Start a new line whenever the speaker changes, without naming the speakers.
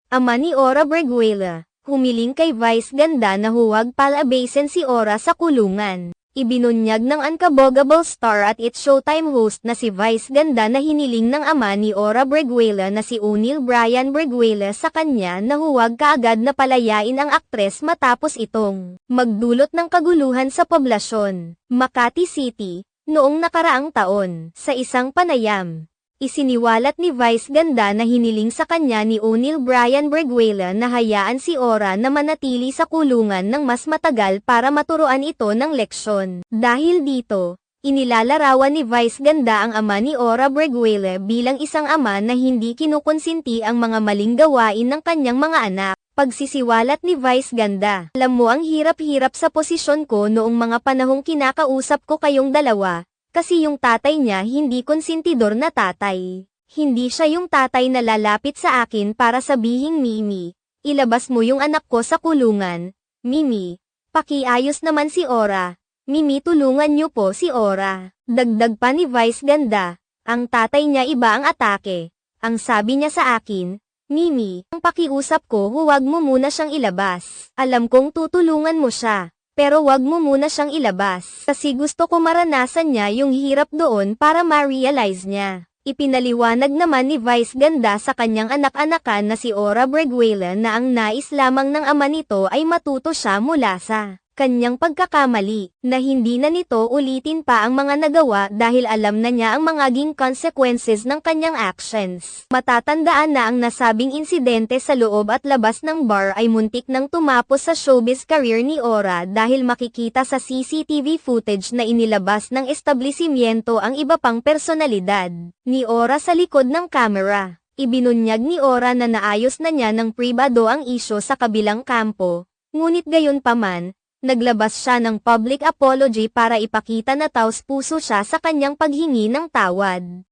ama ni Ora Breguela, humiling kay Vice Ganda na huwag palabasin si Ora sa kulungan. Ibinunyag ng Unkaboogable star at It's Showtime host na si Vice Ganda na hiniling ng ama ni Ora Breguela na si O'Neal Brian Breguela sa kanya na huwag kaagad na palayain ang aktres matapos itong magdulot ng kaguluhan sa poblasyon, Makati City, noong nakaraang taon. Sa isang panayam, isiniwalat ni Vice Ganda na hiniling sa kanya ni O'Neal Brian Breguela na hayaan si Ora na manatili sa kulungan ng mas matagal para maturuan ito ng leksyon. Dahil dito, inilalarawan ni Vice Ganda ang ama ni Ora Breguela bilang isang ama na hindi kinukonsinti ang mga maling gawain ng kanyang mga anak. Pagsisiwalat ni Vice Ganda, alam mo ang hirap-hirap sa posisyon ko noong mga panahong kinakausap ko kayong dalawa. Kasi yung tatay niya hindi konsentidor na tatay. Hindi siya yung tatay na lalapit sa akin para sabihing Mimi, ilabas mo yung anak ko sa kulungan. Mimi, pakiayos naman si Ora. Mimi tulungan niyo po si Ora. Dagdag pa ni Vice Ganda, ang tatay niya iba ang atake. Ang sabi niya sa akin, Mimi, ang pakiusap ko huwag mo muna siyang ilabas. Alam kong tutulungan mo siya. Pero wag mo muna siyang ilabas. Kasi gusto ko maranasan niya yung hirap doon para ma-realize niya. Ipinaliwanag naman ni Vice Ganda sa kanyang anak-anakan na si Ora Breguela na ang nais lamang ng ama nito ay matuto siya mula sa kanyang pagkakamali, na hindi na nito ulitin pa ang mga nagawa dahil alam na niya ang magiging consequences ng kanyang actions. Matatandaan na ang nasabing insidente sa loob at labas ng bar ay muntik nang tumapos sa showbiz career ni Ora dahil makikita sa CCTV footage na inilabas ng establishmento ang iba pang personalidad ni Ora sa likod ng camera. Ibinunyag ni Ora na naayos na niya ng pribado ang isyo sa kabilang kampo, ngunit gayunpaman, naglabas siya ng public apology para ipakita na taos puso siya sa kanyang paghingi ng tawad.